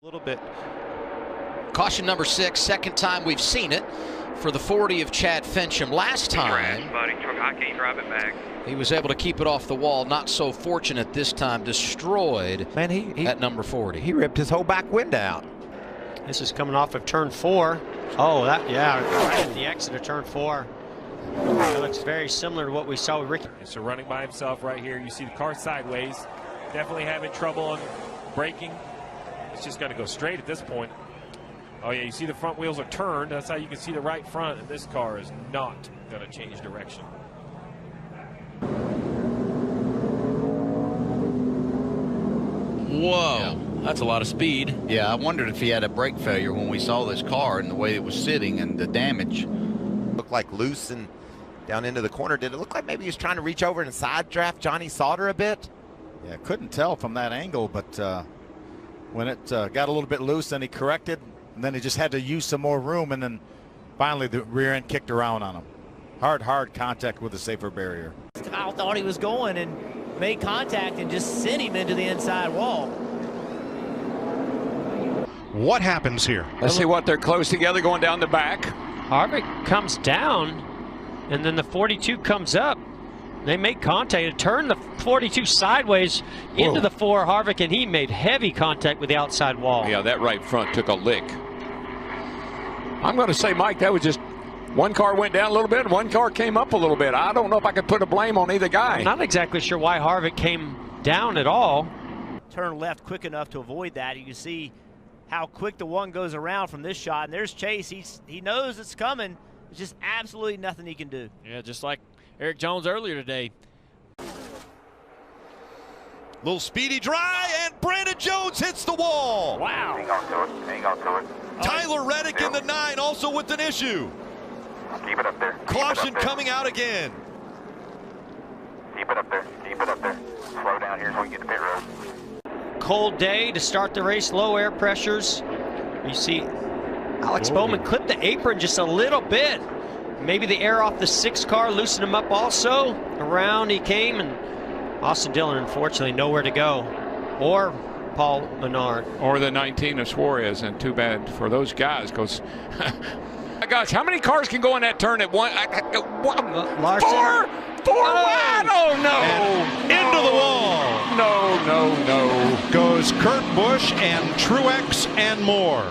A little bit. Caution number 6, second time we've seen it for the 40 of Chad Fincham. Last time, I can't drive it back. he was able to keep it off the wall. Not so fortunate this time. Destroyed. Man, he at number 40. He ripped his whole back window out. This is coming off of turn 4. Oh, right at the exit of turn 4. It looks very similar to what we saw with Ricky. So running by himself right here. You see the car sideways. Definitely having trouble on braking. It's just going to go straight at this point. Oh yeah, you see the front wheels are turned. That's how you can see the right front, and this car is not going to change direction. Whoa, yeah. That's a lot of speed. Yeah, I wondered if he had a brake failure when we saw this car and the way it was sitting and the damage. Looked like loose and down into the corner. Did it look like maybe he was trying to reach over and side draft Johnny Sauter a bit? Yeah, couldn't tell from that angle, but when it got a little bit loose, then he corrected, and then he just had to use some more room, and then finally the rear end kicked around on him. Hard contact with the safer barrier. Kyle thought he was going and made contact and just sent him into the inside wall. What happens here? Let's see what they're close together going down the back. Harvick comes down, and then the 42 comes up. They make contact and turn the 42 sideways into the 4 Harvick, and he made heavy contact with the outside wall. Yeah, that right front took a lick. I'm going to say, Mike, that was just one car went down a little bit, and one car came up a little bit. I don't know if I could put a blame on either guy. I'm not exactly sure why Harvick came down at all. Turn left quick enough to avoid that. You can see how quick the one goes around from this shot, and there's Chase. He knows it's coming. There's just absolutely nothing he can do. Yeah, just like Eric Jones earlier today. Little speedy dry, and Brandon Jones hits the wall. Wow. Hang on to it. Hang on to it. Tyler Reddick in the 9 also with an issue. Keep it up there. Caution coming out again. Keep it up there. Keep it up there. Slow down here so we can get to pit road. Cold day to start the race, low air pressures. You see Alex Bowman clip the apron just a little bit. Maybe the air off the 6 car loosened him up also. Around he came, and Austin Dillon, unfortunately, nowhere to go. Or Paul Menard. Or the 19 of Suarez, and too bad for those guys, because, gosh, how many cars can go in that turn at one? Larson. Four wide? Oh, no. And into the wall. No. Goes Kurt Busch and Truex and more.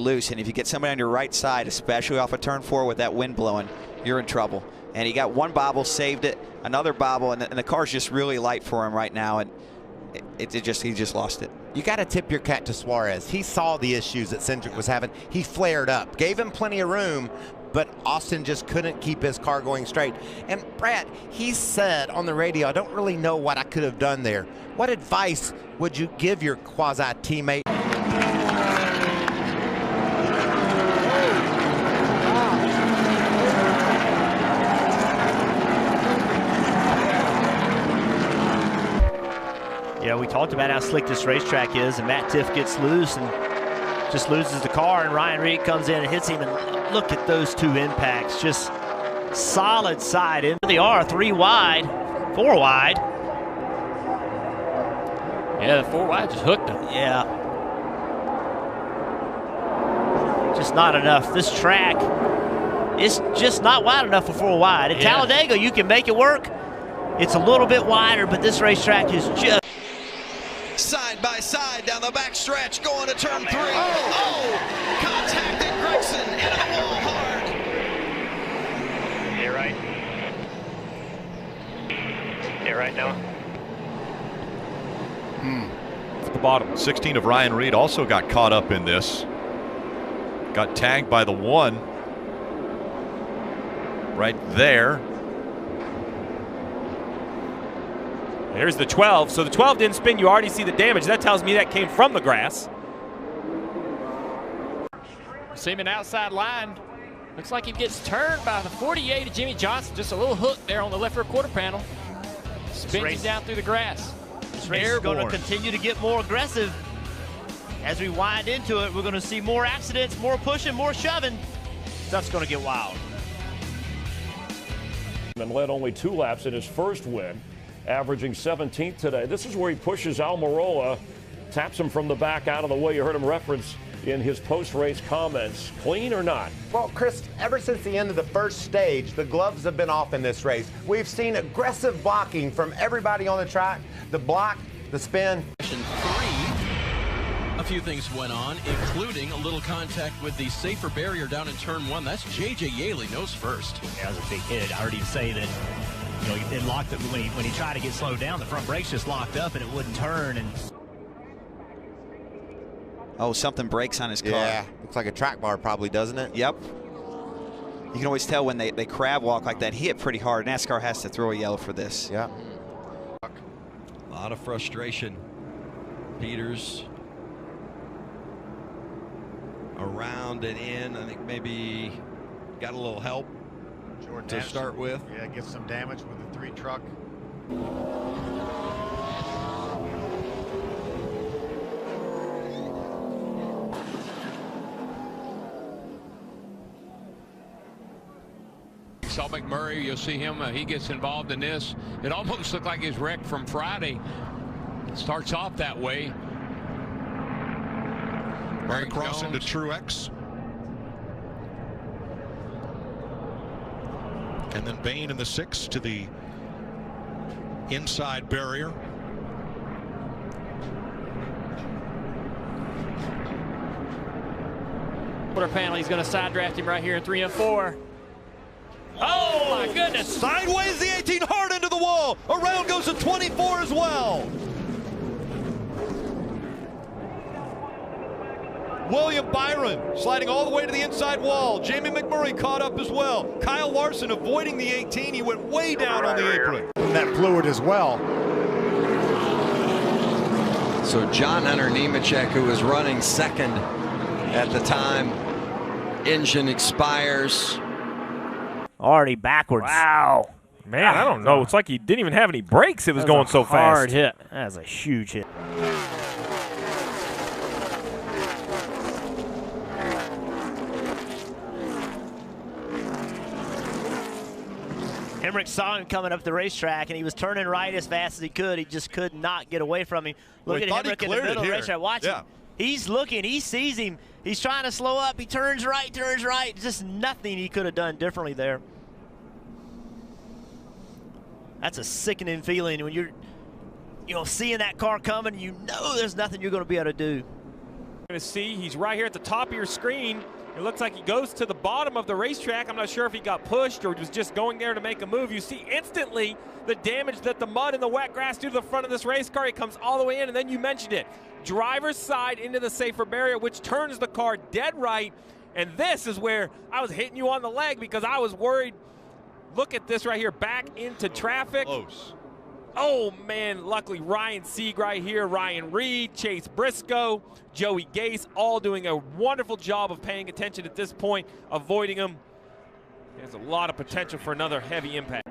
Loose, and if you get somebody on your right side, especially off of turn 4 with that wind blowing, you're in trouble. And he got one bobble, saved it, another bobble, and the car's just really light for him right now, and he just lost it. You got to tip your cap to Suarez. He saw the issues that Cindric was having. He flared up, gave him plenty of room, but Austin just couldn't keep his car going straight. And Brad, he said on the radio, I don't really know what I could have done there. What advice would you give your quasi-teammate? Yeah, we talked about how slick this racetrack is, and Matt Tiff gets loose and just loses the car, and Ryan Reed comes in and hits him, and look at those 2 impacts. Just solid side in. They are 3 wide, 4 wide. Yeah, the 4 wide just hooked him. Yeah. Just not enough. This track is just not wide enough for 4 wide. At Talladega, you can make it work. It's a little bit wider, but this racetrack is just... Side by side down the back stretch, going to turn 3. Oh! Contacted Gregson into the wall hard. Yeah, right. Yeah, right now. At the bottom, 16 of Ryan Reed also got caught up in this. Got tagged by the 1. Right there. There's the 12. So the 12 didn't spin. You already see the damage. That tells me that came from the grass. Seeming outside line. Looks like he gets turned by the 48 of Jimmy Johnson. Just a little hook there on the left rear quarter panel. Spins him down through the grass. This race is going to continue to get more aggressive. As we wind into it, we're going to see more accidents, more pushing, more shoving. Stuff's going to get wild. And led only 2 laps in his first win, averaging 17th today. This is where he pushes Almirola Taps him from the back out of the way. You heard him reference in his post-race comments. Clean or not? Well, Chris, ever since the end of the first stage, the gloves have been off in this race. We've seen aggressive blocking from everybody on the track. The block, the spin. A few things went on, including a little contact with the safer barrier down in turn 1. That's J.J. Yaley nose first. That was a big hit. I heard him say that, you know, it locked up when he tried to get slowed down. The front brakes just locked up and it wouldn't turn. And oh, something breaks on his car. Yeah, looks like a track bar probably, doesn't it? Yep. You can always tell when they crab walk like that. He hit pretty hard. NASCAR has to throw a yellow for this. Yeah. A lot of frustration. Peters around and in. I think maybe got a little help to start with. Yeah, get some damage with the 3 truck. Saw McMurray, you'll see him, he gets involved in this. It almost looked like his wreck from Friday. Starts off that way. Right across into Truex. And then Bain in the 6 to the inside barrier. Quarter panel, he's going to side draft him right here in 3 and 4. Oh my goodness! Sideways the 18, hard into the wall. Around goes the 24 as well. William Byron sliding all the way to the inside wall. Jamie McMurray caught up as well. Kyle Larson avoiding the 18. He went way down on the apron. And that fluid as well. So John Hunter Nemechek, who was running second at the time, engine expires. Already backwards. Wow. Man, I don't know. It's like he didn't even have any brakes. It was going so fast. Hard hit. That was a huge hit. Hemrick saw him coming up the racetrack, and he was turning right as fast as he could. He just could not get away from him. Look at Hemrick in the middle of the racetrack. Watch him. He's looking. He sees him. He's trying to slow up. He turns right, turns right. Just nothing he could have done differently there. That's a sickening feeling when you're, seeing that car coming. You know there's nothing you're going to be able to do. You're going to see he's right here at the top of your screen. It looks like he goes to the bottom of the racetrack. I'm not sure if he got pushed or was just going there to make a move. You see instantly the damage that the mud and the wet grass do to the front of this race car. He comes all the way in, and then you mentioned it. Driver's side into the safer barrier, which turns the car dead right. And this is where I was hitting you on the leg because I was worried. Look at this right here, back into traffic. Close. Oh, man, luckily Ryan Sieg right here, Ryan Reed, Chase Briscoe, Joey Gase, all doing a wonderful job of paying attention at this point, avoiding him. There's a lot of potential for another heavy impact.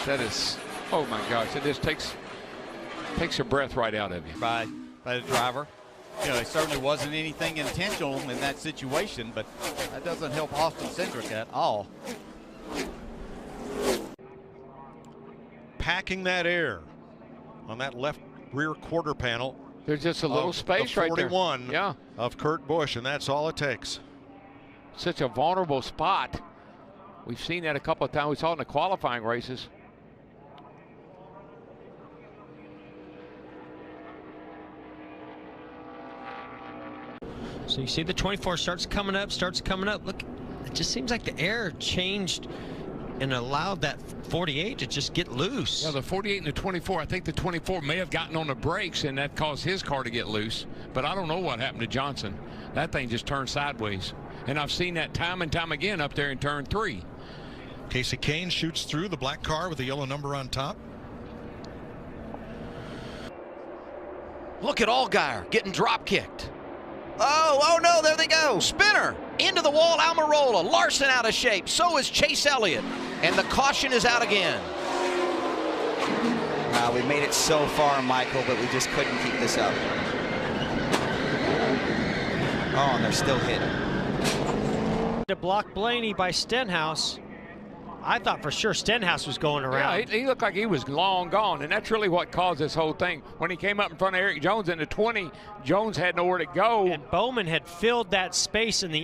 That is, oh my gosh, it just takes your breath right out of you. By the driver. It certainly wasn't anything intentional in that situation, but that doesn't help Austin Cindric at all. Packing that air on that left rear quarter panel. There's just a little space right there. 41 of Kurt Busch, and that's all it takes. Such a vulnerable spot. We've seen that a couple of times. We saw it in the qualifying races. So you see the 24 starts coming up. Look, it just seems like the air changed and allowed that 48 to just get loose. Yeah, the 48 and the 24. I think the 24 may have gotten on the brakes, and that caused his car to get loose. But I don't know what happened to Johnson. That thing just turned sideways. And I've seen that time and time again up there in turn 3. Casey Kane shoots through the black car with the yellow number on top. Look at Allgaier getting drop kicked. Oh no, there they go. Spinner into the wall, Almirola. Larson out of shape. So is Chase Elliott. And the caution is out again. Wow, we made it so far, Michael, but we just couldn't keep this up. Oh, and they're still hitting. To block Blaney by Stenhouse. I thought for sure Stenhouse was going around. Yeah, he looked like he was long gone, and that's really what caused this whole thing. When he came up in front of Eric Jones in the 20, Jones had nowhere to go. And Bowman had filled that space in the